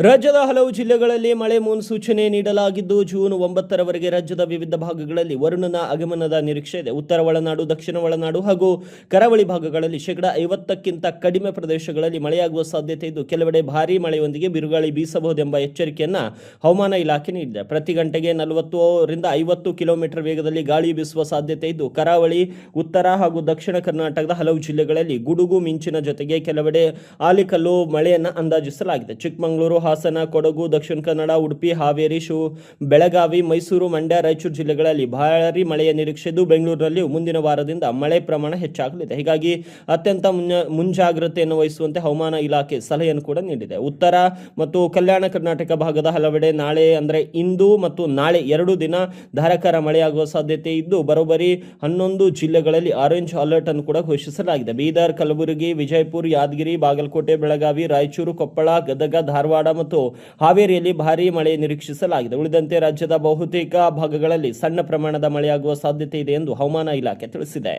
ರಾಜ್ಯದ ಹಲವು ಜಿಲ್ಲೆಗಳಲ್ಲಿ ಮಳೆ ಮುನ್ಸೂಚನೆ ನೀಡಲಾಗಿದ್ದು ಜೂನ್ 9ರವರೆಗೆ ರಾಜ್ಯದ ವಿವಿಧ ಭಾಗಗಳಲ್ಲಿ ವರುಣನ ಆಗಮನದ ನಿರೀಕ್ಷೆ ಇದೆ. ಉತ್ತರ ಒಳನಾಡು, ದಕ್ಷಿಣ ಒಳನಾಡು ಹಾಗೂ ಕರಾವಳಿ ಭಾಗಗಳಲ್ಲಿ 50%ಕ್ಕಿಂತ ಕಡಿಮೆ ಪ್ರದೇಶಗಳಲ್ಲಿ ಮಳೆಯಾಗುವ ಸಾಧ್ಯತೆ ಇದ್ದು, ಕೆಲವೆಡೆ ಭಾರೀ ಮಳೆಯೊಂದಿಗೆ ಬಿರುಗಾಳಿ ಬೀಸಬಹುದೆಂಬ ಎಚ್ಚರಿಕೆಯನ್ನು ಹವಾಮಾನ ಇಲಾಖೆ ನೀಡಿದೆ. ಪ್ರತಿ ಗಂಟೆಗೆ 40 ರಿಂದ 50 ಕಿಲೋಮೀಟರ್ ವೇಗದಲ್ಲಿ ಗಾಳಿ ಬೀಸುವ ಸಾಧ್ಯತೆ ಇದ್ದು, ಕರಾವಳಿ, ಉತ್ತರ ಹಾಗೂ ದಕ್ಷಿಣ ಕರ್ನಾಟಕದ ಹಲವು ಜಿಲ್ಲೆಗಳಲ್ಲಿ ಗುಡುಗು ಮಿಂಚಿನ ಜೊತೆಗೆ ಕೆಲವೆಡೆ ಆಲಿಕಲ್ಲು ಮಳೆಯನ್ನು ಅಂದಾಜಿಸಲಾಗಿದೆ. ಚಿಕ್ಕಮಗಳೂರು, ಹಾಸನ, ಕೊಡಗು, ದಕ್ಷಿಣ ಕನ್ನಡ, ಉಡುಪಿ, ಹಾವೇರಿ, ಬೆಳಗಾವಿ, ಮೈಸೂರು, ಮಂಡ್ಯ, ರಾಯಚೂರು ಜಿಲ್ಲೆಗಳಲ್ಲಿ ಭಾರೀ ಮಳೆಯ ನಿರೀಕ್ಷೆ ಇದ್ದು, ಬೆಂಗಳೂರಿನಲ್ಲಿ ಮುಂದಿನ ವಾರದಿಂದ ಮಳೆ ಪ್ರಮಾಣ ಹೆಚ್ಚಾಗಲಿದೆ. ಹೀಗಾಗಿ ಅತ್ಯಂತ ಮುಂಜಾಗ್ರತೆಯನ್ನು ವಹಿಸುವಂತೆ ಹವಾಮಾನ ಇಲಾಖೆ ಸಲಹೆಯನ್ನು ಕೂಡ ನೀಡಿದೆ. ಉತ್ತರ ಮತ್ತು ಕಲ್ಯಾಣ ಕರ್ನಾಟಕ ಭಾಗದ ಹಲವೆಡೆ ನಾಳೆ ಅಂದರೆ ಇಂದು ಮತ್ತು ನಾಳೆ 2 ದಿನ ಧಾರಾಕಾರ ಮಳೆಯಾಗುವ ಸಾಧ್ಯತೆ ಇದ್ದು, ಬರೋಬ್ಬರಿ 11 ಜಿಲ್ಲೆಗಳಲ್ಲಿ ಆರೆಂಜ್ ಅಲರ್ಟ್ ಅನ್ನು ಕೂಡ ಘೋಷಿಸಲಾಗಿದೆ. ಬೀದರ್, ಕಲಬುರಗಿ, ವಿಜಯಪುರ, ಯಾದಗಿರಿ, ಬಾಗಲಕೋಟೆ, ಬೆಳಗಾವಿ, ರಾಯಚೂರು, ಕೊಪ್ಪಳ, ಗದಗ, ಧಾರವಾಡ ಮತ್ತು ಹಾವೇರಿಯಲ್ಲಿ ಭಾರೀ ಮಳೆ ನಿರೀಕ್ಷಿಸಲಾಗಿದೆ. ಉಳಿದಂತೆ ರಾಜ್ಯದ ಬಹುತೇಕ ಭಾಗಗಳಲ್ಲಿ ಸಣ್ಣ ಪ್ರಮಾಣದ ಮಳೆಯಾಗುವ ಸಾಧ್ಯತೆ ಇದೆ ಎಂದು ಹವಾಮಾನ ಇಲಾಖೆ ತಿಳಿಸಿದೆ.